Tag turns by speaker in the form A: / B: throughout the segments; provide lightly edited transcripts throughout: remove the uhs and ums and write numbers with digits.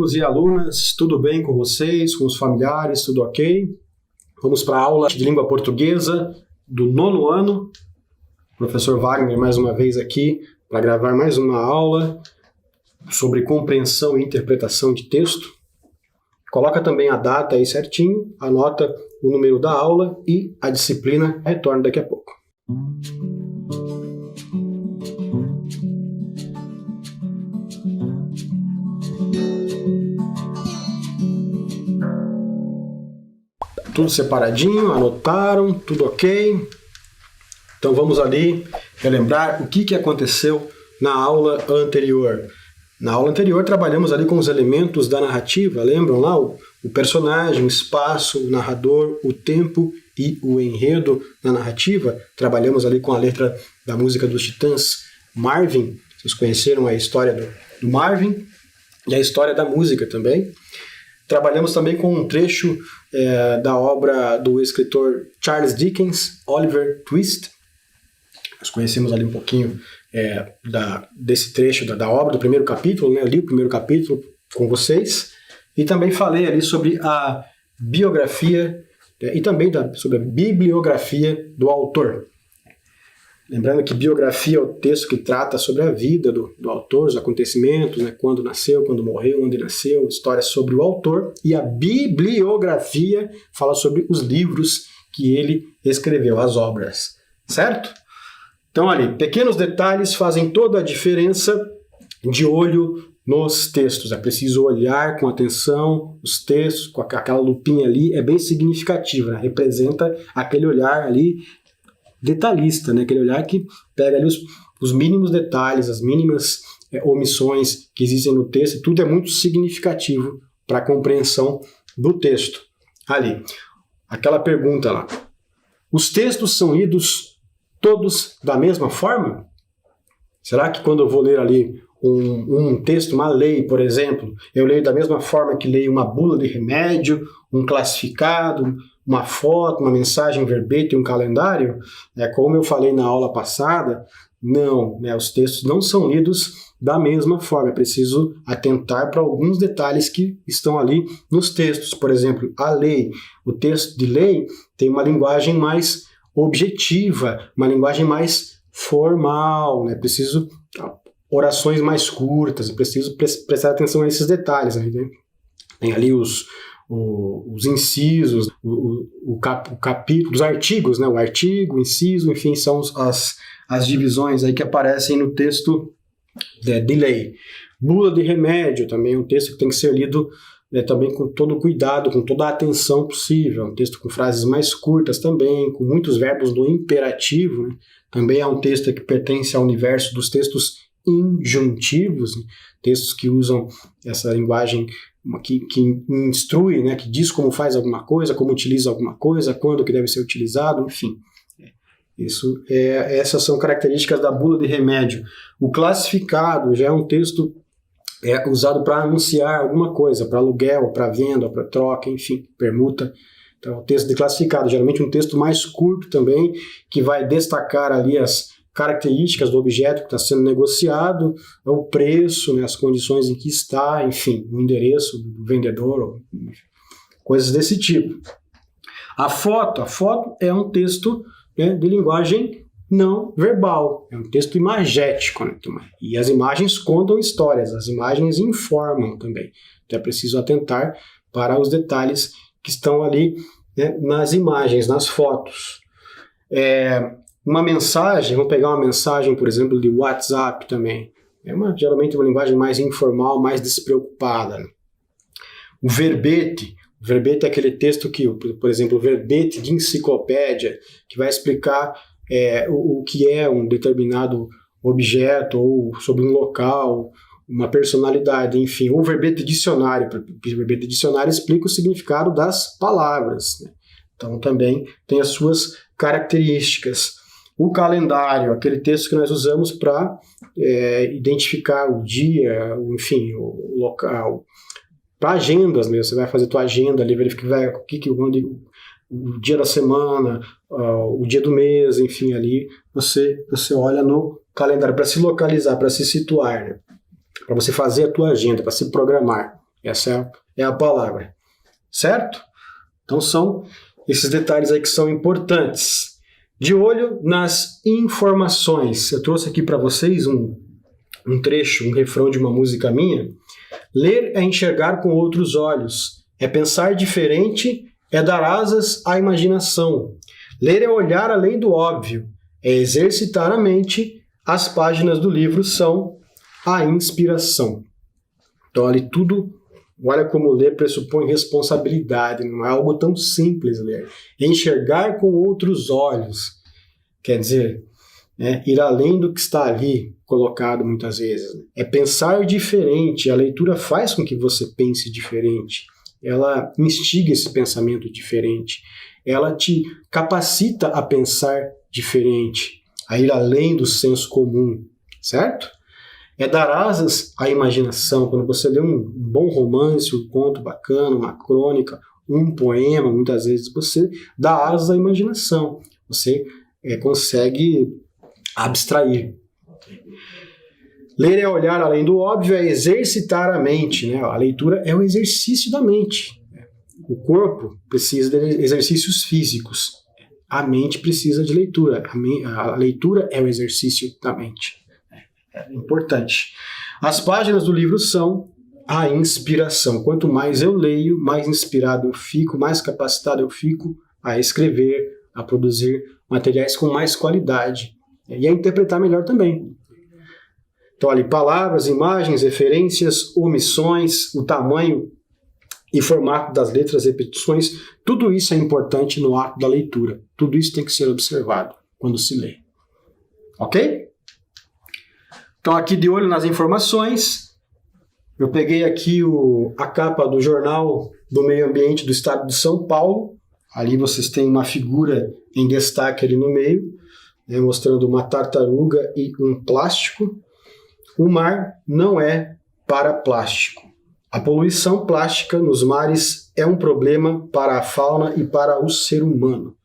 A: alunos e alunas, tudo bem com vocês, com os familiares, tudo ok? Vamos para a aula de língua portuguesa do 9º ano. Professor Wagner mais uma vez aqui para gravar mais uma aula sobre compreensão e interpretação de texto. Coloca também a data aí certinho, anota o número da aula e a disciplina retorna daqui a pouco. Tudo separadinho, anotaram, tudo ok? Então vamos ali relembrar o que aconteceu na aula anterior. Na aula anterior trabalhamos ali com os elementos da narrativa, lembram lá? O personagem, o espaço, o narrador, o tempo e o enredo na narrativa. Trabalhamos ali com a letra da música dos Titãs, Marvin. Vocês conheceram a história do Marvin e a história da música também. Trabalhamos também com um trecho da obra do escritor Charles Dickens, Oliver Twist. Nós conhecemos ali um pouquinho desse trecho da obra, do primeiro capítulo, né? Eu li o primeiro capítulo com vocês. E também falei ali sobre a biografia e também sobre a bibliografia do autor. Lembrando que biografia é o texto que trata sobre a vida do autor, os acontecimentos, né, quando nasceu, quando morreu, onde nasceu, histórias sobre o autor. E a bibliografia fala sobre os livros que ele escreveu, as obras. Certo? Então ali, pequenos detalhes fazem toda a diferença de olho nos textos. É preciso olhar com atenção os textos, com aquela lupinha ali, é bem significativo, né? Representa aquele olhar ali detalhista, né? Aquele olhar que pega ali os mínimos detalhes, as mínimas omissões que existem no texto, e tudo é muito significativo para a compreensão do texto. Ali, aquela pergunta lá. Os textos são lidos todos da mesma forma? Será que quando eu vou ler ali um texto, uma lei, por exemplo, eu leio da mesma forma que leio uma bula de remédio, um classificado, uma foto, uma mensagem verbete, um calendário? Como eu falei na aula passada, não, né, os textos não são lidos da mesma forma. É preciso atentar para alguns detalhes que estão ali nos textos. Por exemplo, a lei. O texto de lei tem uma linguagem mais objetiva, uma linguagem mais formal, né? Preciso orações mais curtas, preciso prestar atenção a esses detalhes. Né? Tem ali os incisos, o capítulo, os artigos, né? O artigo, o inciso, enfim, são as divisões aí que aparecem no texto de lei. Bula de remédio também é um texto que tem que ser lido também com todo o cuidado, com toda a atenção possível. Um texto com frases mais curtas também, com muitos verbos no imperativo. Né? Também é um texto que pertence ao universo dos textos injuntivos, né? Textos que usam essa linguagem que instrui, né? Que diz como faz alguma coisa, como utiliza alguma coisa, quando que deve ser utilizado, enfim. Essas são características da bula de remédio. O classificado já é um texto usado para anunciar alguma coisa, para aluguel, para venda, para troca, enfim, permuta. Então, o texto de classificado, geralmente um texto mais curto também, que vai destacar ali as características do objeto que está sendo negociado, o preço, né, as condições em que está, enfim, o endereço do vendedor, enfim, coisas desse tipo. A foto é um texto, né, de linguagem não verbal, é um texto imagético, né? E as imagens contam histórias, as imagens informam também. Então é preciso atentar para os detalhes que estão ali, né, nas imagens, nas fotos. Uma mensagem, vamos pegar uma mensagem, por exemplo, de WhatsApp também. Geralmente uma linguagem mais informal, mais despreocupada. Né? O verbete é aquele texto que, por exemplo, o verbete de enciclopédia, que vai explicar o que é um determinado objeto, ou sobre um local, uma personalidade, enfim. Ou verbete dicionário. O verbete dicionário explica o significado das palavras. Né? Então também tem as suas características. O calendário, aquele texto que nós usamos para identificar o dia, enfim, o local. Para agendas mesmo, você vai fazer tua agenda ali, verificar o dia da semana, o dia do mês, enfim, ali você olha no calendário para se localizar, para se situar, né? Para você fazer a tua agenda, para se programar. Essa é a palavra, certo? Então são esses detalhes aí que são importantes. De olho nas informações. Eu trouxe aqui para vocês um trecho, um refrão de uma música minha. Ler é enxergar com outros olhos, é pensar diferente, é dar asas à imaginação. Ler é olhar além do óbvio, é exercitar a mente. As páginas do livro são a inspiração. Então, ali tudo, olha como ler pressupõe responsabilidade, não é algo tão simples ler. Enxergar com outros olhos, quer dizer, ir além do que está ali colocado muitas vezes. É pensar diferente, a leitura faz com que você pense diferente, ela instiga esse pensamento diferente, ela te capacita a pensar diferente, a ir além do senso comum, certo? É dar asas à imaginação. Quando você lê um bom romance, um conto bacana, uma crônica, um poema, muitas vezes você dá asas à imaginação. Você consegue abstrair. Ler é olhar além do óbvio, é exercitar a mente, né? A leitura é o exercício da mente. O corpo precisa de exercícios físicos. A mente precisa de leitura. A leitura é o exercício da mente. É importante. As páginas do livro são a inspiração. Quanto mais eu leio, mais inspirado eu fico, mais capacitado eu fico a escrever, a produzir materiais com mais qualidade e a interpretar melhor também. Então, ali, palavras, imagens, referências, omissões, o tamanho e formato das letras, repetições, tudo isso é importante no ato da leitura. Tudo isso tem que ser observado quando se lê. Ok? Então, aqui de olho nas informações, eu peguei aqui a capa do Jornal do Meio Ambiente do Estado de São Paulo. Ali vocês têm uma figura em destaque ali no meio, mostrando uma tartaruga e um plástico. O mar não é para plástico. A poluição plástica nos mares é um problema para a fauna e para o ser humano.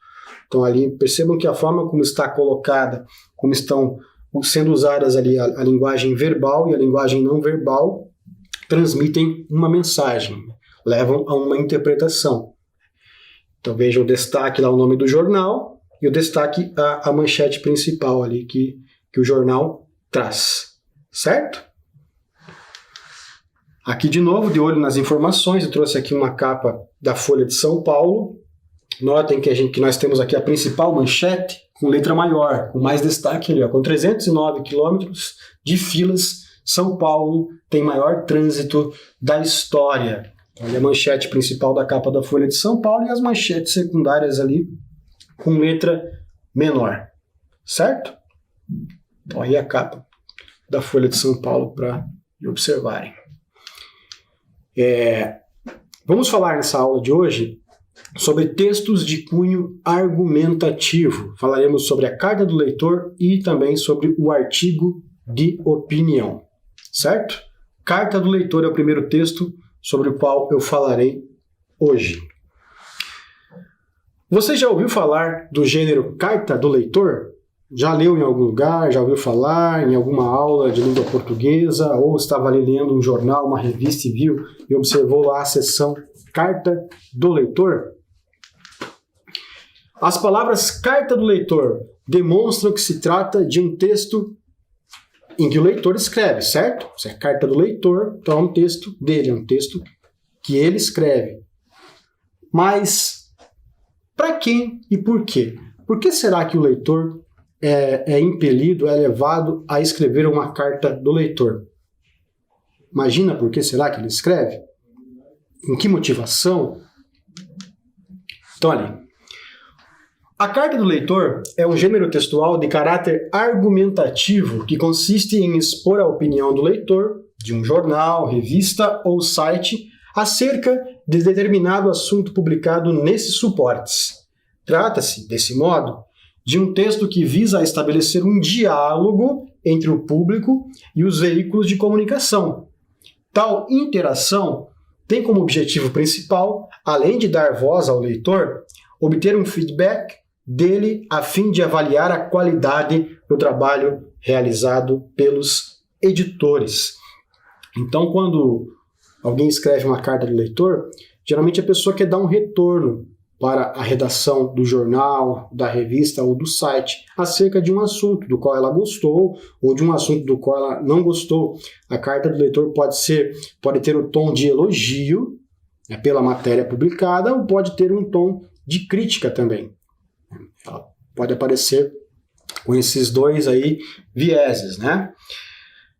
A: Então, ali, percebam que a forma como está colocada, como estão sendo usadas ali a linguagem verbal e a linguagem não verbal, transmitem uma mensagem, levam a uma interpretação. Então vejam o destaque lá, o nome do jornal, e o destaque a manchete principal ali que o jornal traz, certo? Aqui de novo, de olho nas informações, eu trouxe aqui uma capa da Folha de São Paulo. Notem que nós temos aqui a principal manchete com letra maior, com mais destaque ali, com 309 quilômetros de filas, São Paulo tem maior trânsito da história. Olha a manchete principal da capa da Folha de São Paulo e as manchetes secundárias ali com letra menor, certo? Então aí a capa da Folha de São Paulo para observarem. Vamos falar nessa aula de hoje sobre textos de cunho argumentativo. Falaremos sobre a carta do leitor e também sobre o artigo de opinião, certo? Carta do leitor é o primeiro texto sobre o qual eu falarei hoje. Você já ouviu falar do gênero carta do leitor? Já leu em algum lugar, já ouviu falar em alguma aula de língua portuguesa, ou estava ali lendo um jornal, uma revista e viu e observou lá a seção carta do leitor? As palavras carta do leitor demonstram que se trata de um texto em que o leitor escreve, certo? Se é carta do leitor, então é um texto dele, é um texto que ele escreve. Mas para quem e por quê? Por que será que o leitor é impelido, é levado a escrever uma carta do leitor? Imagina por que será que ele escreve? Com que motivação? Então, ali. A carta do leitor é um gênero textual de caráter argumentativo que consiste em expor a opinião do leitor de um jornal, revista ou site acerca de determinado assunto publicado nesses suportes. Trata-se, desse modo, de um texto que visa estabelecer um diálogo entre o público e os veículos de comunicação. Tal interação tem como objetivo principal, além de dar voz ao leitor, obter um feedback dele a fim de avaliar a qualidade do trabalho realizado pelos editores. Então, quando alguém escreve uma carta do leitor, geralmente a pessoa quer dar um retorno para a redação do jornal, da revista ou do site, acerca de um assunto do qual ela gostou ou de um assunto do qual ela não gostou. A carta do leitor pode ter o tom de elogio, pela matéria publicada, ou pode ter um tom de crítica também. Ela pode aparecer com esses dois aí vieses, né?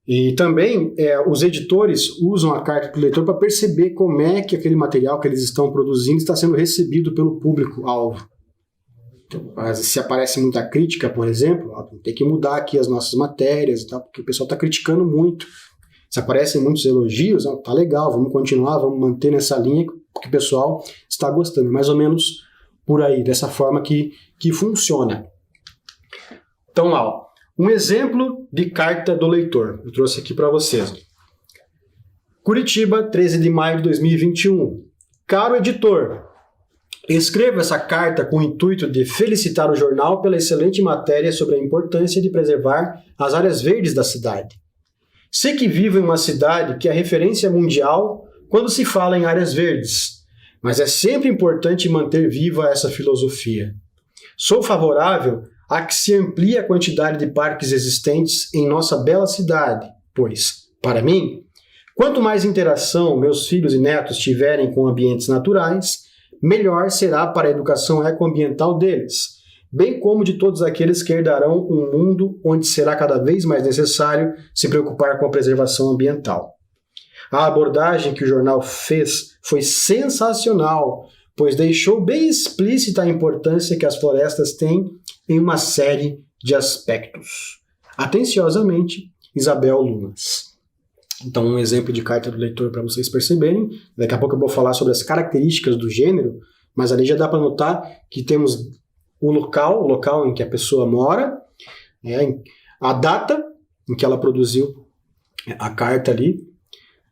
A: E também os editores usam a carta do leitor para perceber como é que aquele material que eles estão produzindo está sendo recebido pelo público-alvo. Então, se aparece muita crítica, por exemplo, tem que mudar aqui as nossas matérias, tá? Porque o pessoal está criticando muito. Se aparecem muitos elogios, tá legal, vamos continuar, vamos manter nessa linha que o pessoal está gostando. Mais ou menos por aí, dessa forma que funciona. Então, lá, um exemplo de carta do leitor. Eu trouxe aqui para vocês. Curitiba, 13 de maio de 2021. Caro editor, escrevo essa carta com o intuito de felicitar o jornal pela excelente matéria sobre a importância de preservar as áreas verdes da cidade. Sei que vivo em uma cidade que é referência mundial quando se fala em áreas verdes, mas é sempre importante manter viva essa filosofia. Sou favorável a que se amplie a quantidade de parques existentes em nossa bela cidade, pois, para mim, quanto mais interação meus filhos e netos tiverem com ambientes naturais, melhor será para a educação ecoambiental deles, bem como de todos aqueles que herdarão um mundo onde será cada vez mais necessário se preocupar com a preservação ambiental. A abordagem que o jornal fez foi sensacional, pois deixou bem explícita a importância que as florestas têm em uma série de aspectos. Atenciosamente, Isabel Lunas. Então, um exemplo de carta do leitor para vocês perceberem. Daqui a pouco eu vou falar sobre as características do gênero, mas ali já dá para notar que temos o local em que a pessoa mora, a data em que ela produziu a carta ali,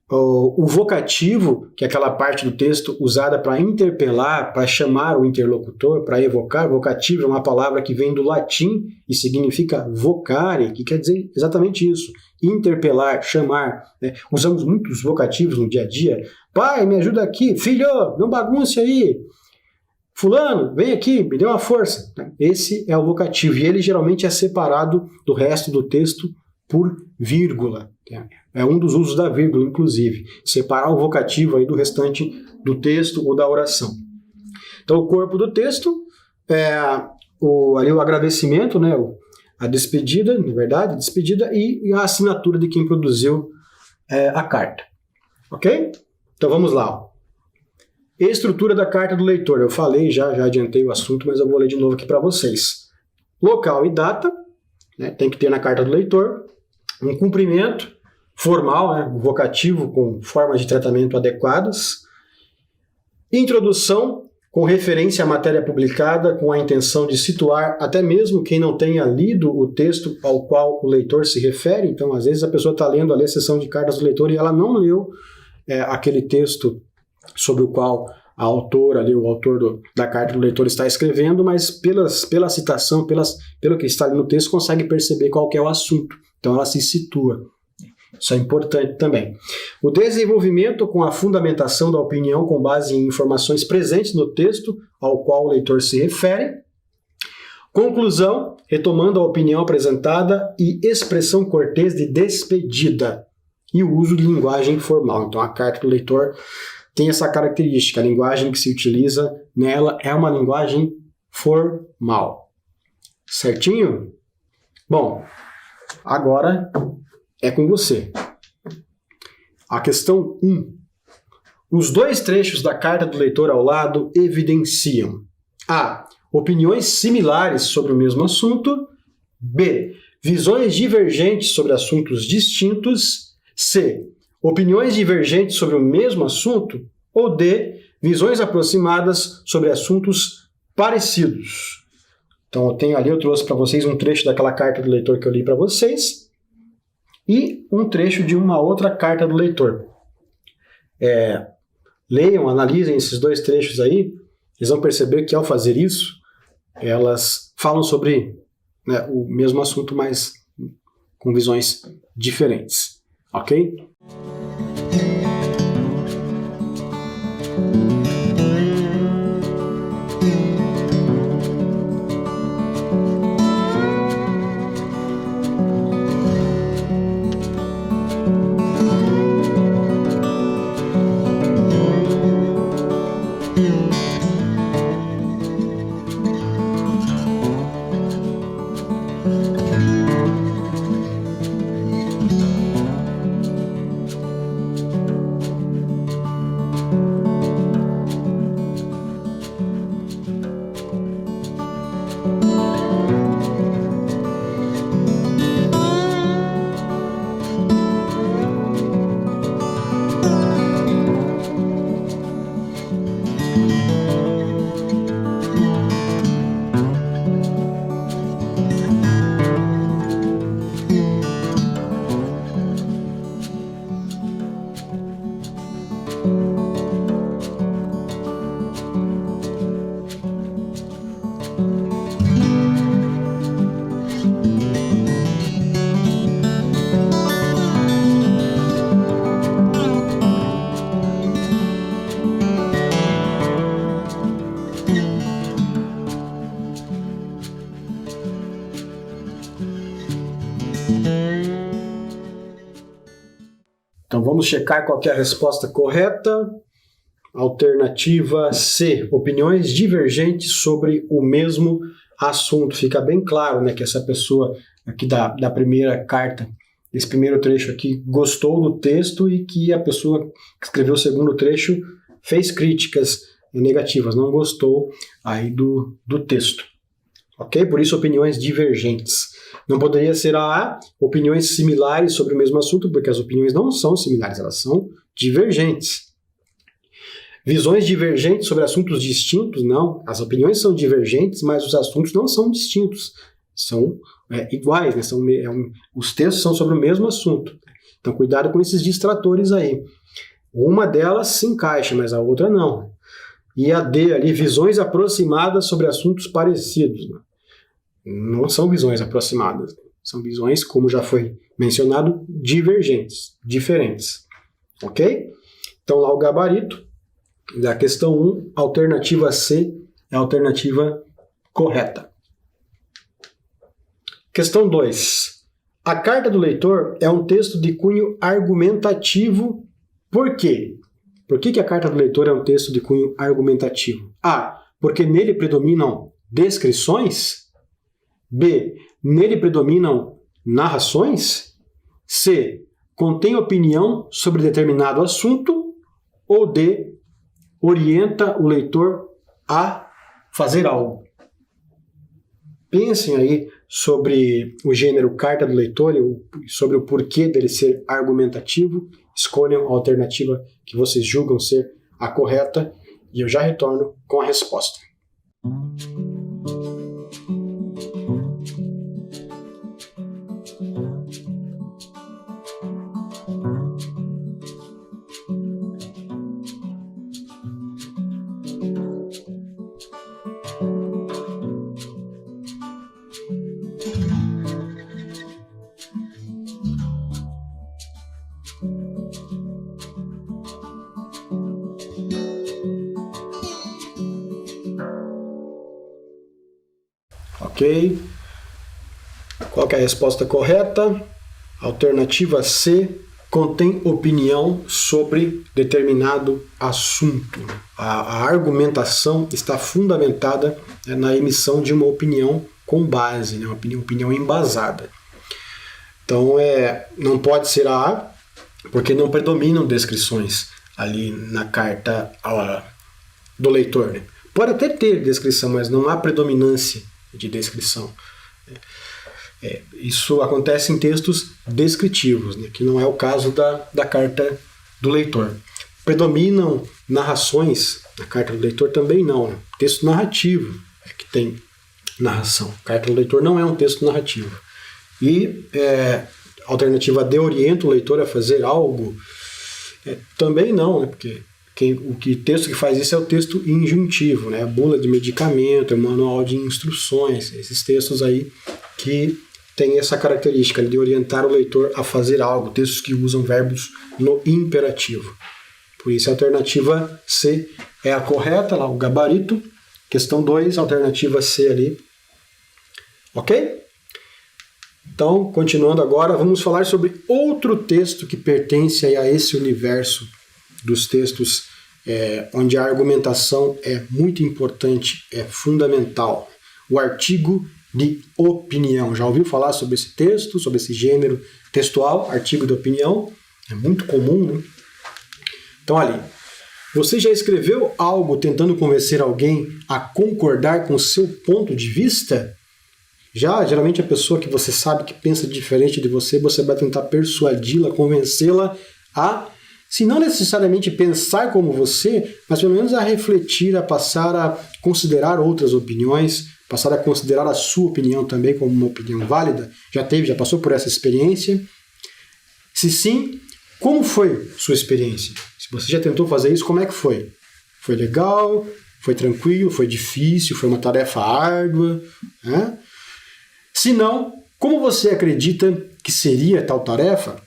A: o vocativo, que é aquela parte do texto usada para interpelar, para chamar o interlocutor, para evocar. Vocativo é uma palavra que vem do latim e significa vocare, que quer dizer exatamente isso, interpelar, chamar. Né? Usamos muitos vocativos no dia a dia. Pai, me ajuda aqui. Filho, não bagunce aí. Fulano, vem aqui, me dê uma força. Esse é o vocativo, e ele geralmente é separado do resto do texto por vírgula. É um dos usos da vírgula, inclusive. Separar o vocativo aí do restante do texto ou da oração. Então, o corpo do texto é ali o agradecimento, né? A despedida, na verdade, despedida e a assinatura de quem produziu a carta. Ok? Então, vamos lá. Estrutura da carta do leitor. Eu falei, já adiantei o assunto, mas eu vou ler de novo aqui para vocês. Local e data, né? Tem que ter na carta do leitor. Um cumprimento formal, né? Vocativo com formas de tratamento adequadas. Introdução, com referência à matéria publicada, com a intenção de situar até mesmo quem não tenha lido o texto ao qual o leitor se refere. Então, às vezes a pessoa está lendo ali a seção de cartas do leitor e ela não leu aquele texto sobre o qual a autora, ali, o autor da carta do leitor está escrevendo, mas pela citação, pelo que está ali no texto, consegue perceber qual que é o assunto. Então ela se situa. Isso é importante também. O desenvolvimento com a fundamentação da opinião com base em informações presentes no texto ao qual o leitor se refere. Conclusão, retomando a opinião apresentada e expressão cortês de despedida. E o uso de linguagem formal. Então a carta do leitor tem essa característica, a linguagem que se utiliza nela é uma linguagem formal. Certinho? Bom, agora é com você. A questão 1. Os dois trechos da carta do leitor ao lado evidenciam a. Opiniões similares sobre o mesmo assunto. B. Visões divergentes sobre assuntos distintos. C. Opiniões divergentes sobre o mesmo assunto, ou D, visões aproximadas sobre assuntos parecidos. Então eu trouxe para vocês um trecho daquela carta do leitor que eu li para vocês e um trecho de uma outra carta do leitor. Leiam, analisem esses dois trechos aí, eles vão perceber que ao fazer isso, elas falam sobre o mesmo assunto, mas com visões diferentes. Ok? Então vamos checar qual que é a resposta correta. Alternativa C, opiniões divergentes sobre o mesmo assunto. Fica bem claro, né, que essa pessoa aqui da primeira carta, esse primeiro trecho aqui, gostou do texto e que a pessoa que escreveu o segundo trecho fez críticas negativas, não gostou aí do texto. Ok? Por isso, opiniões divergentes. Não poderia ser a opiniões similares sobre o mesmo assunto, porque as opiniões não são similares, elas são divergentes. Visões divergentes sobre assuntos distintos, não. As opiniões são divergentes, mas os assuntos não são distintos. São iguais, né? Os textos são sobre o mesmo assunto. Então, cuidado com esses distratores aí. Uma delas se encaixa, mas a outra não. E a D ali, visões aproximadas sobre assuntos parecidos. Não são visões aproximadas. São visões, como já foi mencionado, divergentes, diferentes. Ok? Então, lá o gabarito da questão 1, alternativa C é a alternativa correta. Questão 2. A carta do leitor é um texto de cunho argumentativo. Por quê? Por que a carta do leitor é um texto de cunho argumentativo? A. Porque nele predominam descrições. B. Nele predominam narrações. C. Contém opinião sobre determinado assunto. Ou D. Orienta o leitor a fazer algo. Pensem aí sobre o gênero carta do leitor e sobre o porquê dele ser argumentativo. Escolham a alternativa que vocês julgam ser a correta e eu já retorno com a resposta. Ok? Qual que é a resposta correta? Alternativa C, contém opinião sobre determinado assunto. A argumentação está fundamentada na emissão de uma opinião com base, né? Uma opinião embasada. Então, não pode ser a A, porque não predominam descrições ali na carta do leitor, né? Pode até ter descrição, mas não há predominância de descrição. Isso acontece em textos descritivos, né, que não é o caso da carta do leitor. Predominam narrações, na carta do leitor também não. Né? Texto narrativo é que tem narração. A carta do leitor não é um texto narrativo. E a alternativa D, orienta o leitor a fazer algo, também não, né, porque o texto que faz isso é o texto injuntivo, né? A bula de medicamento, o manual de instruções, esses textos aí que têm essa característica de orientar o leitor a fazer algo, textos que usam verbos no imperativo. Por isso a alternativa C é a correta, lá o gabarito. Questão 2, alternativa C ali. Ok? Então, continuando agora, vamos falar sobre outro texto que pertence a esse universo dos textos onde a argumentação é muito importante, é fundamental. O artigo de opinião. Já ouviu falar sobre esse texto, sobre esse gênero textual, artigo de opinião? É muito comum, né? Então, ali, você já escreveu algo tentando convencer alguém a concordar com o seu ponto de vista? Geralmente a pessoa que você sabe que pensa diferente de você vai tentar persuadi-la, convencê-la a, se não necessariamente pensar como você, mas pelo menos a refletir, a passar a considerar outras opiniões, passar a considerar a sua opinião também como uma opinião válida. Já passou por essa experiência? Se sim, como foi sua experiência? Se você já tentou fazer isso, como é que foi? Foi legal? Foi tranquilo? Foi difícil? Foi uma tarefa árdua? Né? Se não, como você acredita que seria tal tarefa?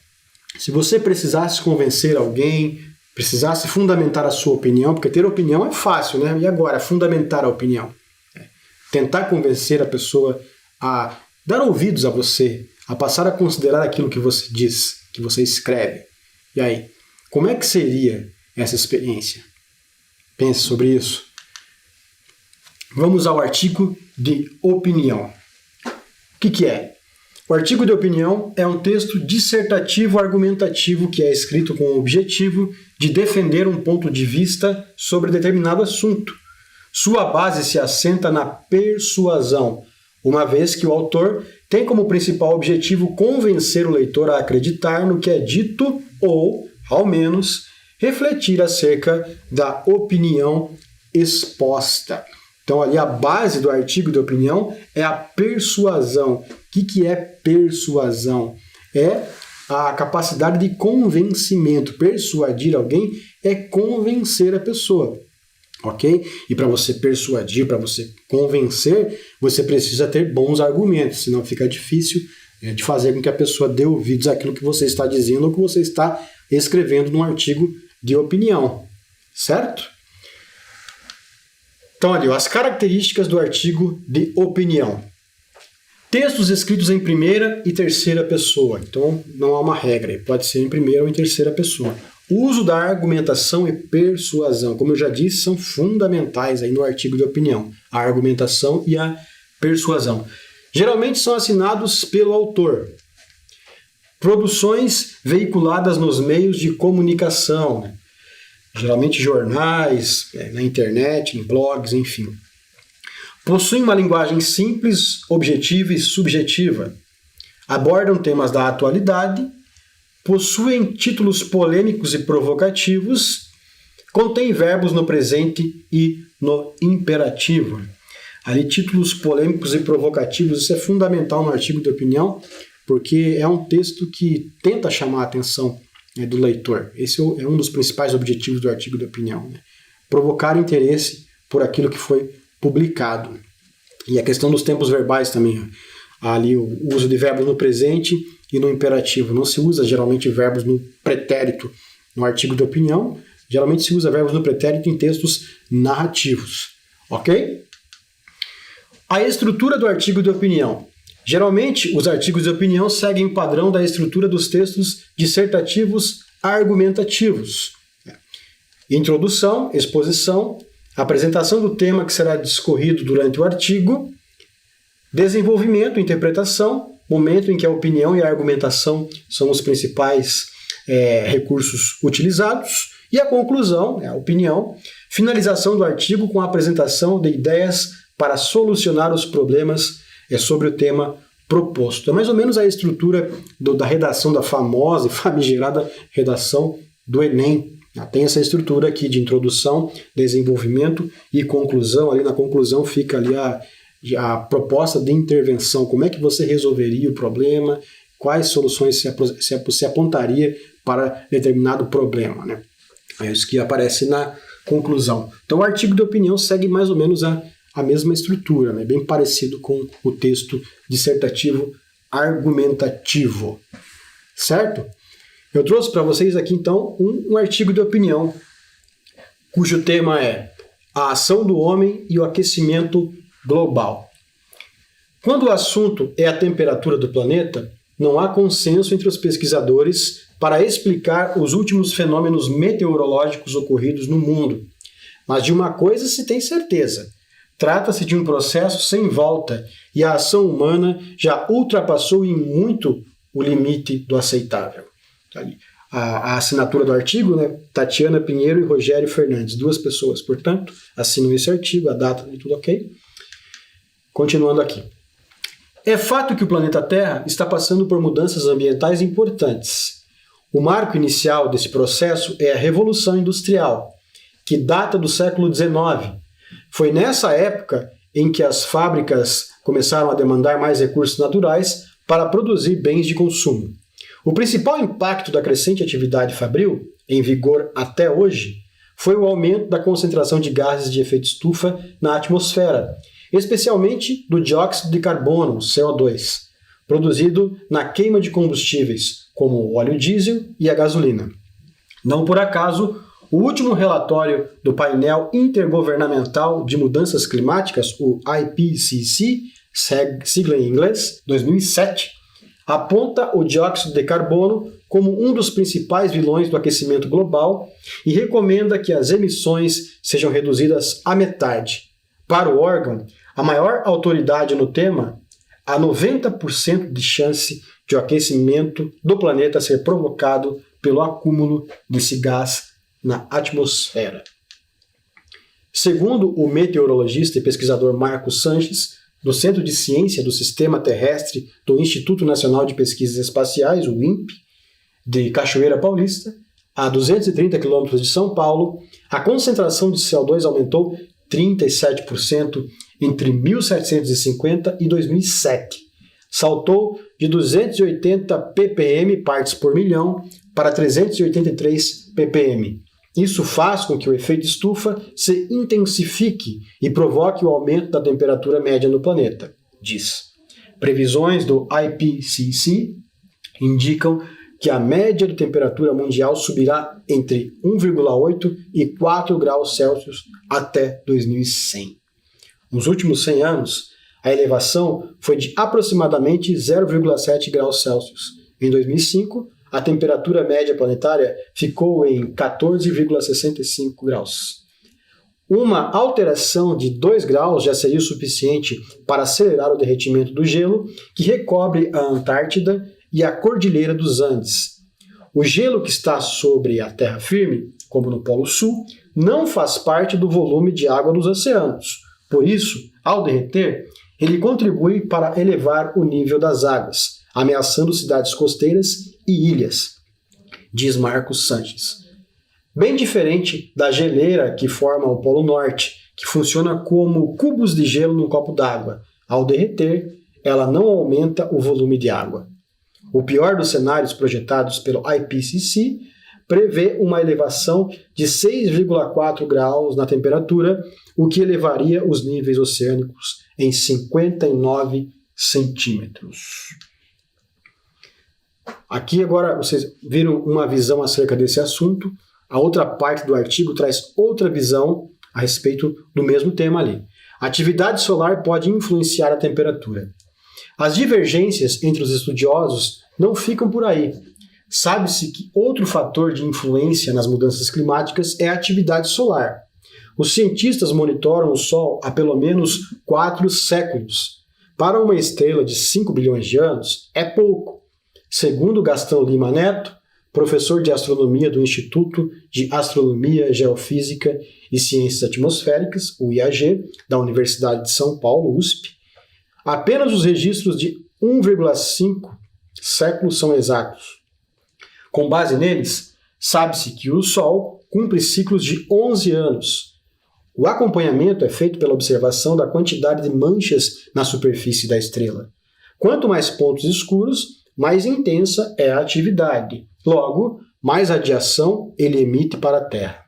A: Se você precisasse convencer alguém, precisasse fundamentar a sua opinião, porque ter opinião é fácil, né? E agora, fundamentar a opinião? Tentar convencer a pessoa a dar ouvidos a você, a passar a considerar aquilo que você diz, que você escreve. E aí, como é que seria essa experiência? Pense sobre isso. Vamos ao artigo de opinião. O que é? O artigo de opinião é um texto dissertativo argumentativo que é escrito com o objetivo de defender um ponto de vista sobre determinado assunto. Sua base se assenta na persuasão, uma vez que o autor tem como principal objetivo convencer o leitor a acreditar no que é dito ou, ao menos, refletir acerca da opinião exposta. Então, ali a base do artigo de opinião é a persuasão. O que é persuasão? É a capacidade de convencimento. Persuadir alguém é convencer a pessoa. Ok? E para você persuadir, para você convencer, você precisa ter bons argumentos, senão fica difícil de fazer com que a pessoa dê ouvidos àquilo que você está dizendo ou que você está escrevendo num artigo de opinião. Certo? Então, ali, as características do artigo de opinião. Textos escritos em primeira e terceira pessoa. Então, não há uma regra, pode ser em primeira ou em terceira pessoa. O uso da argumentação e persuasão, como eu já disse, são fundamentais aí no artigo de opinião. A argumentação e a persuasão. Geralmente são assinados pelo autor. Produções veiculadas nos meios de comunicação, né? Geralmente jornais, na internet, em blogs, enfim. Possuem uma linguagem simples, objetiva e subjetiva. Abordam temas da atualidade, possuem títulos polêmicos e provocativos, contêm verbos no presente e no imperativo. Ali, títulos polêmicos e provocativos, isso é fundamental no artigo de opinião, porque é um texto que tenta chamar a atenção do leitor. Esse é um dos principais objetivos do artigo de opinião, né? Provocar interesse por aquilo que foi publicado. E a questão dos tempos verbais também. Ali o uso de verbos no presente e no imperativo. Não se usa geralmente verbos no pretérito no artigo de opinião. Geralmente se usa verbos no pretérito em textos narrativos. Ok? A estrutura do artigo de opinião. Geralmente, os artigos de opinião seguem o padrão da estrutura dos textos dissertativos argumentativos. Introdução, exposição, apresentação do tema que será discorrido durante o artigo, desenvolvimento, interpretação, momento em que a opinião e a argumentação são os principais recursos utilizados, e a conclusão, a opinião, finalização do artigo com a apresentação de ideias para solucionar os problemas sobre o tema proposto. É mais ou menos a estrutura da redação da famosa e famigerada redação do Enem. Tem essa estrutura aqui de introdução, desenvolvimento e conclusão. Ali na conclusão fica ali a proposta de intervenção. Como é que você resolveria o problema? Quais soluções se apontaria para determinado problema, né? É isso que aparece na conclusão. Então o artigo de opinião segue mais ou menos a mesma estrutura, né? Bem parecido com o texto dissertativo argumentativo. Certo? Eu trouxe para vocês aqui, então, um artigo de opinião, cujo tema é a ação do homem e o aquecimento global. Quando o assunto é a temperatura do planeta, não há consenso entre os pesquisadores para explicar os últimos fenômenos meteorológicos ocorridos no mundo. Mas de uma coisa se tem certeza: trata-se de um processo sem volta e a ação humana já ultrapassou em muito o limite do aceitável. A assinatura do artigo, né? Tatiana Pinheiro e Rogério Fernandes, 2 pessoas, portanto, assinam esse artigo, a data e tudo ok. Continuando aqui. É fato que o planeta Terra está passando por mudanças ambientais importantes. O marco inicial desse processo é a Revolução Industrial, que data do século XIX. Foi nessa época em que as fábricas começaram a demandar mais recursos naturais para produzir bens de consumo. O principal impacto da crescente atividade fabril, em vigor até hoje, foi o aumento da concentração de gases de efeito estufa na atmosfera, especialmente do dióxido de carbono, CO2, produzido na queima de combustíveis, como o óleo diesel e a gasolina. Não por acaso, o último relatório do Painel Intergovernamental de Mudanças Climáticas, o IPCC, sigla em inglês, 2007, aponta o dióxido de carbono como um dos principais vilões do aquecimento global e recomenda que as emissões sejam reduzidas à metade. Para o órgão, a maior autoridade no tema, há 90% de chance de o aquecimento do planeta ser provocado pelo acúmulo desse gás na atmosfera. Segundo o meteorologista e pesquisador Marcos Sanches, do Centro de Ciência do Sistema Terrestre do Instituto Nacional de Pesquisas Espaciais, o INPE, de Cachoeira Paulista, a 230 km de São Paulo, a concentração de CO2 aumentou 37% entre 1750 e 2007. Saltou de 280 ppm, partes por milhão, para 383 ppm. Isso faz com que o efeito estufa se intensifique e provoque o aumento da temperatura média no planeta, diz. Previsões do IPCC indicam que a média de temperatura mundial subirá entre 1,8 e 4 graus Celsius até 2100. Nos últimos 100 anos, a elevação foi de aproximadamente 0,7 graus Celsius. Em 2005, a temperatura média planetária ficou em 14,65 graus. Uma alteração de 2 graus já seria o suficiente para acelerar o derretimento do gelo que recobre a Antártida e a Cordilheira dos Andes. O gelo que está sobre a terra firme, como no Polo Sul, não faz parte do volume de água dos oceanos. Por isso, ao derreter, ele contribui para elevar o nível das águas, ameaçando cidades costeiras e ilhas, diz Marcos Sanches. Bem diferente da geleira que forma o Polo Norte, que funciona como cubos de gelo num copo d'água. Ao derreter, ela não aumenta o volume de água. O pior dos cenários projetados pelo IPCC prevê uma elevação de 6,4 graus na temperatura, o que elevaria os níveis oceânicos em 59 centímetros. Aqui agora vocês viram uma visão acerca desse assunto. A outra parte do artigo traz outra visão a respeito do mesmo tema ali. A atividade solar pode influenciar a temperatura. As divergências entre os estudiosos não ficam por aí. Sabe-se que outro fator de influência nas mudanças climáticas é a atividade solar. Os cientistas monitoram o Sol há pelo menos 4 séculos. Para uma estrela de 5 bilhões de anos, é pouco. Segundo Gastão Lima Neto, professor de astronomia do Instituto de Astronomia, Geofísica e Ciências Atmosféricas, o IAG, da Universidade de São Paulo, USP, apenas os registros de 1,5 séculos são exatos. Com base neles, sabe-se que o Sol cumpre ciclos de 11 anos. O acompanhamento é feito pela observação da quantidade de manchas na superfície da estrela. Quanto mais pontos escuros, mais intensa é a atividade. Logo, mais radiação ele emite para a Terra.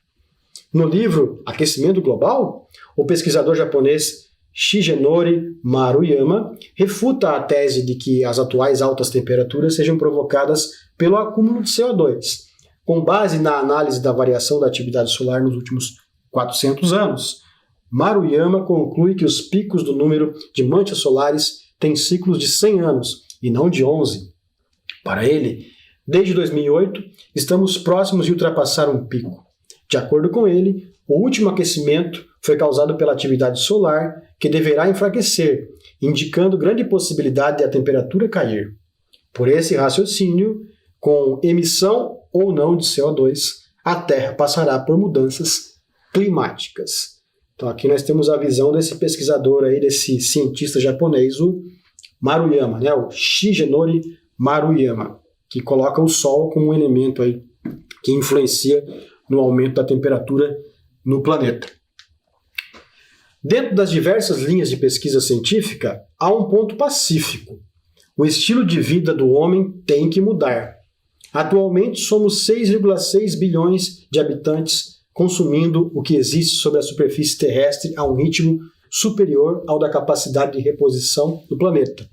A: No livro Aquecimento Global, o pesquisador japonês Shigenori Maruyama refuta a tese de que as atuais altas temperaturas sejam provocadas pelo acúmulo de CO2, com base na análise da variação da atividade solar nos últimos 400 anos. Maruyama conclui que os picos do número de manchas solares têm ciclos de 100 anos e não de 11. Para ele, desde 2008, estamos próximos de ultrapassar um pico. De acordo com ele, o último aquecimento foi causado pela atividade solar, que deverá enfraquecer, indicando grande possibilidade de a temperatura cair. Por esse raciocínio, com emissão ou não de CO2, a Terra passará por mudanças climáticas. Então aqui nós temos a visão desse pesquisador aí, desse cientista japonês, o Maruyama, né? O Shigenori Maruyama, que coloca o Sol como um elemento aí que influencia no aumento da temperatura no planeta. Dentro das diversas linhas de pesquisa científica, há um ponto pacífico. O estilo de vida do homem tem que mudar. Atualmente somos 6,6 bilhões de habitantes consumindo o que existe sobre a superfície terrestre a um ritmo superior ao da capacidade de reposição do planeta.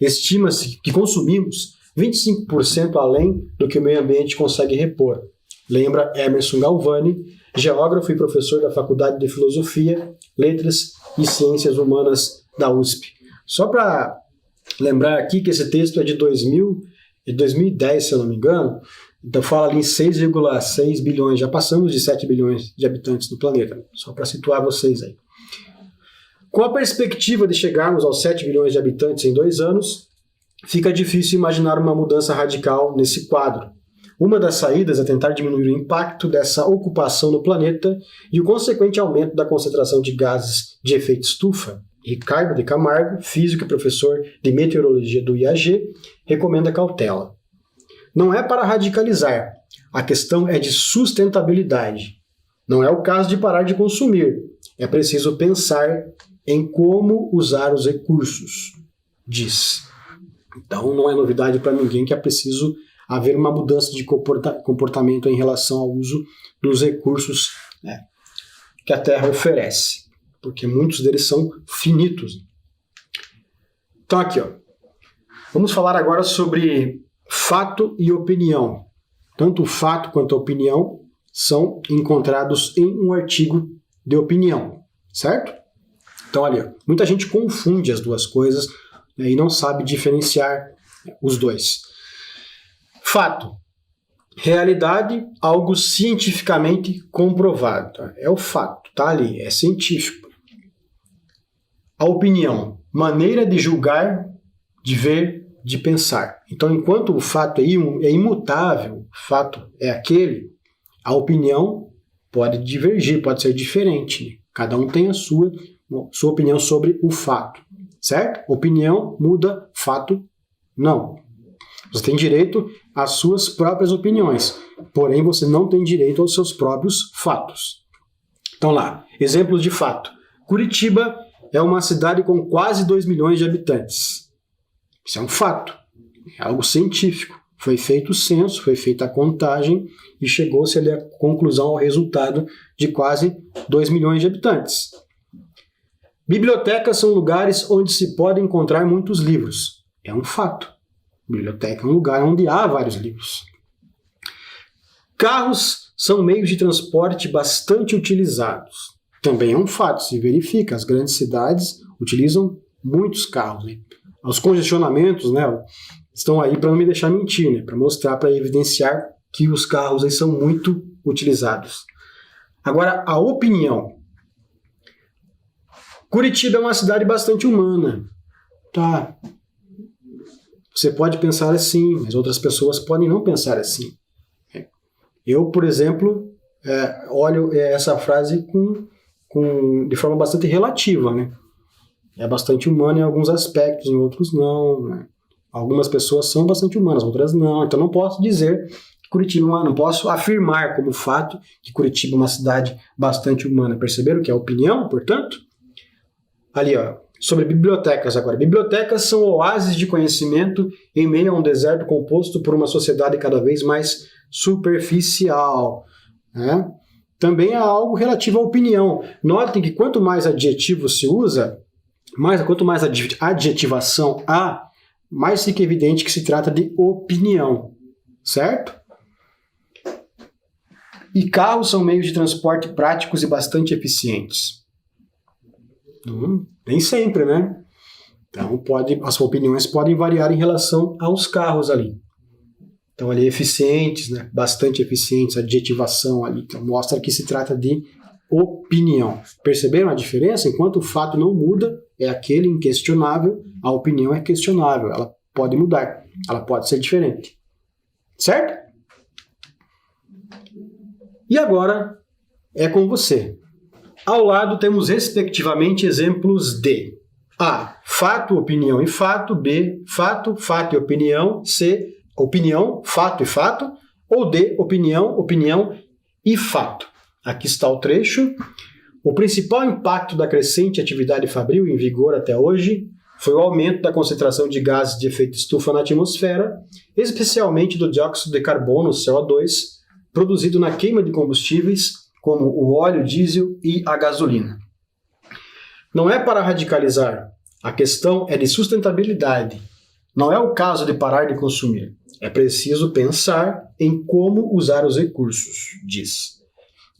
A: Estima-se que consumimos 25% além do que o meio ambiente consegue repor. Lembra Emerson Galvani, geógrafo e professor da Faculdade de Filosofia, Letras e Ciências Humanas da USP. Só para Lembrar aqui que esse texto é de 2010, se eu não me engano, então fala ali em 6,6 bilhões, já passamos de 7 bilhões de habitantes do planeta, só para situar vocês aí. Com a perspectiva de chegarmos aos 7 bilhões de habitantes em 2 anos, fica difícil imaginar uma mudança radical nesse quadro. Uma das saídas é tentar diminuir o impacto dessa ocupação no planeta e o consequente aumento da concentração de gases de efeito estufa. Ricardo de Camargo, físico e professor de meteorologia do IAG, recomenda cautela. Não é para radicalizar, a questão é de sustentabilidade. Não é o caso de parar de consumir, é preciso pensar em como usar os recursos, diz. Então não é novidade para ninguém que é preciso haver uma mudança de comportamento em relação ao uso dos recursos, né, que a Terra oferece, porque muitos deles são finitos. Então aqui, ó, vamos falar agora sobre fato e opinião. Tanto o fato quanto a opinião são encontrados em um artigo de opinião, certo? Então ali, ó, muita gente confunde as duas coisas, né, e não sabe diferenciar os dois. Fato. Realidade, algo cientificamente comprovado. É o fato, tá ali, é científico. A opinião, maneira de julgar, de ver, de pensar. Então, enquanto o fato é imutável, o fato é aquele, a opinião pode divergir, pode ser diferente, né? Cada um tem a sua opinião sobre o fato, certo? Opinião muda, fato não. Você tem direito às suas próprias opiniões, porém você não tem direito aos seus próprios fatos. Então lá, exemplos de fato. Curitiba é uma cidade com quase 2 milhões de habitantes. Isso é um fato, é algo científico. Foi feito o censo, foi feita a contagem e chegou-se ali à conclusão, ao resultado de quase 2 milhões de habitantes. Bibliotecas são lugares onde se pode encontrar muitos livros. É um fato. Biblioteca é um lugar onde há vários livros. Carros são meios de transporte bastante utilizados. Também é um fato, se verifica. As grandes cidades utilizam muitos carros, né? Os congestionamentos, né, estão aí para não me deixar mentir, né, para mostrar, para evidenciar que os carros aí são muito utilizados. Agora, a opinião. Curitiba é uma cidade bastante humana. Tá. Você pode pensar assim, mas outras pessoas podem não pensar assim. Eu, por exemplo, olho essa frase de forma bastante relativa, né? É bastante humana em alguns aspectos, em outros não, né? Algumas pessoas são bastante humanas, outras não. Então não posso dizer que Curitiba, não posso afirmar como fato que Curitiba é uma cidade bastante humana. Perceberam que é opinião, portanto? Ali, ó. Sobre bibliotecas agora. Bibliotecas são oásis de conhecimento em meio a um deserto composto por uma sociedade cada vez mais superficial, né? Também há algo relativo à opinião. Notem que quanto mais adjetivo se usa, quanto mais adjetivação há, mais fica evidente que se trata de opinião, certo? E carros são meios de transporte práticos e bastante eficientes. Nem sempre, né? Então, as opiniões podem variar em relação aos carros ali. Então, ali, eficientes, né? Bastante eficientes, adjetivação ali. Então, mostra que se trata de opinião. Perceberam a diferença? Enquanto o fato não muda, é aquele inquestionável, a opinião é questionável. Ela pode mudar, ela pode ser diferente. Certo? E agora é com você. Ao lado temos, respectivamente, exemplos de A. Fato, opinião e fato. B. Fato, fato e opinião. C. Opinião, fato e fato. Ou D. Opinião, opinião e fato. Aqui está o trecho. O principal impacto da crescente atividade fabril em vigor até hoje foi o aumento da concentração de gases de efeito estufa na atmosfera, especialmente do dióxido de carbono, CO2, produzido na queima de combustíveis como o óleo diesel e a gasolina. Não é para radicalizar, a questão é de sustentabilidade. Não é o caso de parar de consumir. É preciso pensar em como usar os recursos, diz.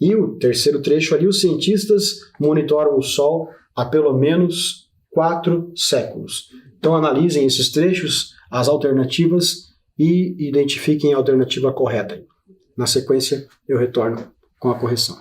A: E o terceiro trecho ali, os cientistas monitoram o Sol há pelo menos 4 séculos. Então analisem esses trechos, as alternativas e identifiquem a alternativa correta. Na sequência, eu retorno com a correção.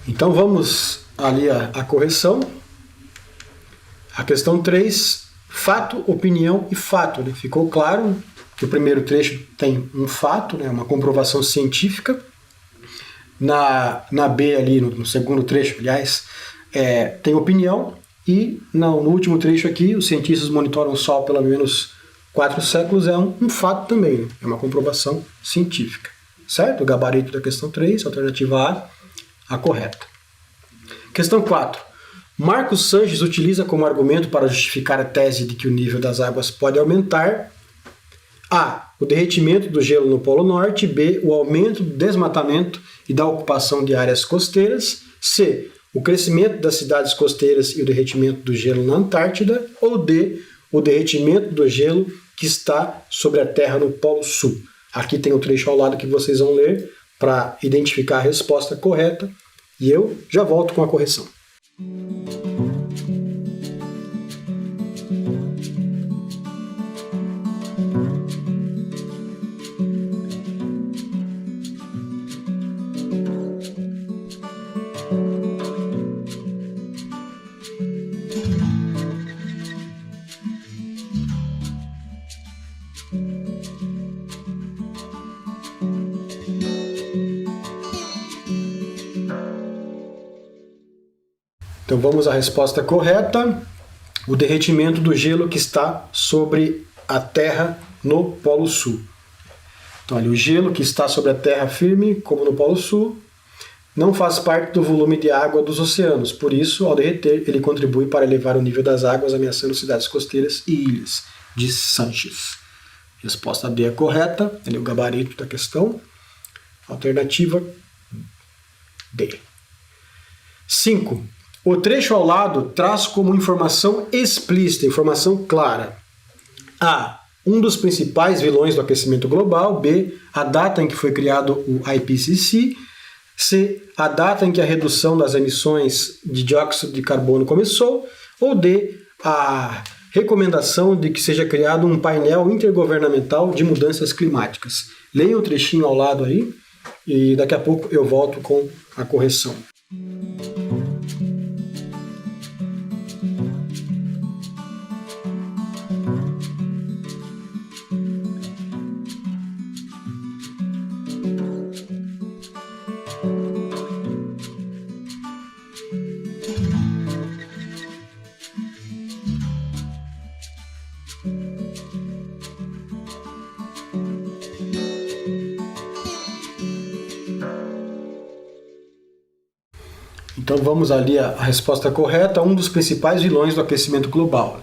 A: Então vamos ali a correção. A questão 3, fato, opinião e fato. Né? Ficou claro que o primeiro trecho tem um fato, né? Uma comprovação científica. Na B ali, no segundo trecho, aliás, tem opinião. E no último trecho aqui, os cientistas monitoram o Sol há pelo menos 4 séculos, é um fato também. Né? É uma comprovação científica. Certo? O gabarito da questão 3, alternativa A correta. Questão 4. Marcos Sanches utiliza como argumento para justificar a tese de que o nível das águas pode aumentar A. O derretimento do gelo no Polo Norte. B. O aumento do desmatamento e da ocupação de áreas costeiras. C. O crescimento das cidades costeiras e o derretimento do gelo na Antártida. Ou D. O derretimento do gelo que está sobre a Terra no Polo Sul. Aqui tem o trecho ao lado que vocês vão ler para identificar a resposta correta. E eu já volto com a correção. Então vamos à resposta correta. O derretimento do gelo que está sobre a Terra no Polo Sul. Então ali, o gelo que está sobre a Terra firme, como no Polo Sul, não faz parte do volume de água dos oceanos. Por isso, ao derreter, ele contribui para elevar o nível das águas, ameaçando cidades costeiras e ilhas, diz Sanches. Resposta D é correta. Ali é o gabarito da questão. Alternativa D. 5. O trecho ao lado traz como informação explícita, informação clara. A. Um dos principais vilões do aquecimento global. B. A data em que foi criado o IPCC. C. A data em que a redução das emissões de dióxido de carbono começou. Ou D. A recomendação de que seja criado um painel intergovernamental de mudanças climáticas. Leia o trechinho ao lado aí e daqui a pouco eu volto com a correção. Então vamos ali a resposta correta, um dos principais vilões do aquecimento global.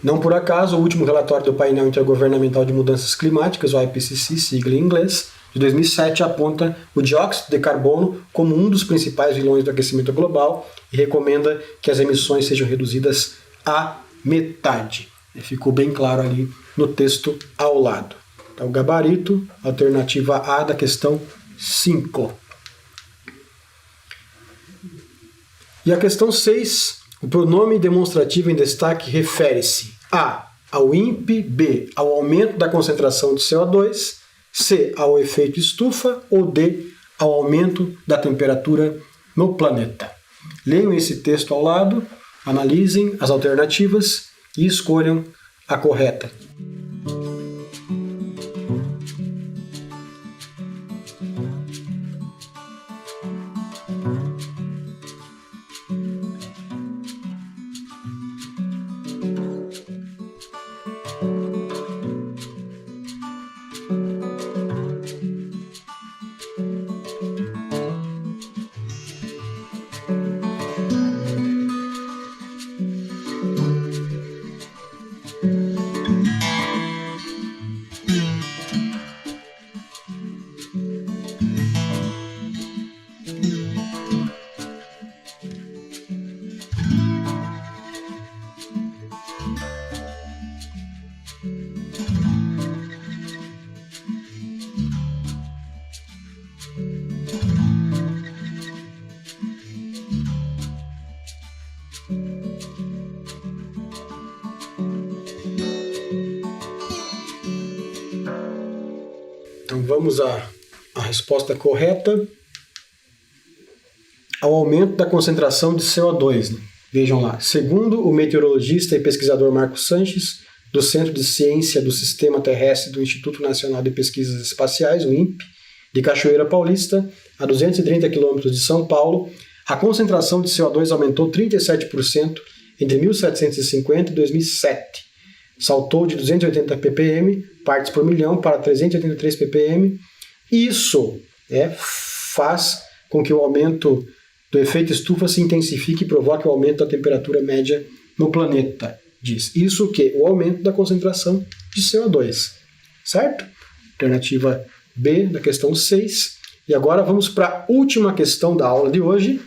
A: Não por acaso, o último relatório do painel intergovernamental de mudanças climáticas, o IPCC, sigla em inglês, de 2007, aponta o dióxido de carbono como um dos principais vilões do aquecimento global e recomenda que as emissões sejam reduzidas à metade. Ficou bem claro ali no texto ao lado. Então, o gabarito, alternativa A da questão 5. E a questão 6, o pronome demonstrativo em destaque refere-se A. Ao INPE, B. Ao aumento da concentração de CO2, C. Ao efeito estufa ou D. Ao aumento da temperatura no planeta. Leiam esse texto ao lado, analisem as alternativas e escolham a correta. Então vamos à resposta correta. Ao aumento da concentração de CO2. Né? Vejam lá. Segundo o meteorologista e pesquisador Marcos Sanches, do Centro de Ciência do Sistema Terrestre do Instituto Nacional de Pesquisas Espaciais, o INPE, de Cachoeira Paulista, a 230 quilômetros de São Paulo, a concentração de CO2 aumentou 37% entre 1750 e 2007. Saltou de 280 ppm, partes por milhão, para 383 ppm. Isso faz com que o aumento do efeito estufa se intensifique e provoque o aumento da temperatura média no planeta. Diz isso que o aumento da concentração de CO2. Certo? Alternativa B da questão 6. E agora vamos para a última questão da aula de hoje.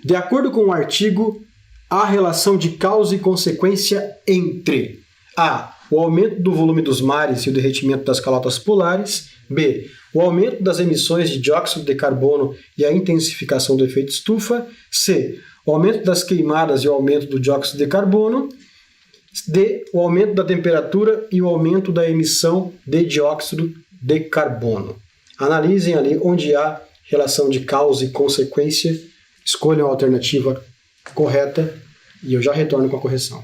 A: De acordo com o artigo, há relação de causa e consequência entre a. O aumento do volume dos mares e o derretimento das calotas polares. B. O aumento das emissões de dióxido de carbono e a intensificação do efeito estufa. C. O aumento das queimadas e o aumento do dióxido de carbono. D. O aumento da temperatura e o aumento da emissão de dióxido de carbono. Analisem ali onde há relação de causa e consequência. Escolham a alternativa correta e eu já retorno com a correção.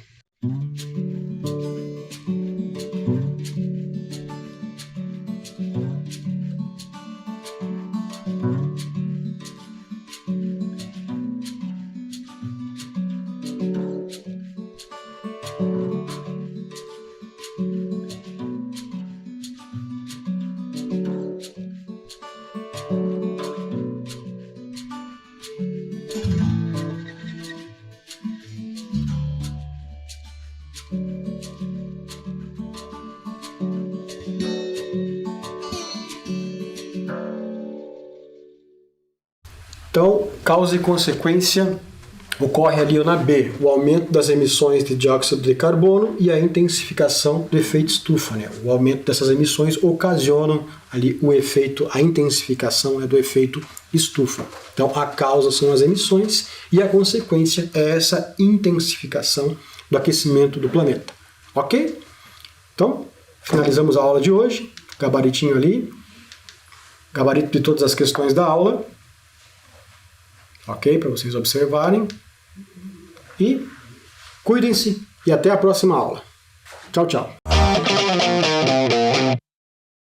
A: Então, causa e consequência ocorre ali na B, o aumento das emissões de dióxido de carbono e a intensificação do efeito estufa. Né? O aumento dessas emissões ocasionam ali o efeito, a intensificação do efeito estufa. Então, a causa são as emissões e a consequência é essa intensificação do aquecimento do planeta. Ok? Então, finalizamos a aula de hoje. Gabaritinho ali. Gabarito de todas as questões da aula. Ok? Para vocês observarem. E cuidem-se e até a próxima aula. Tchau, tchau.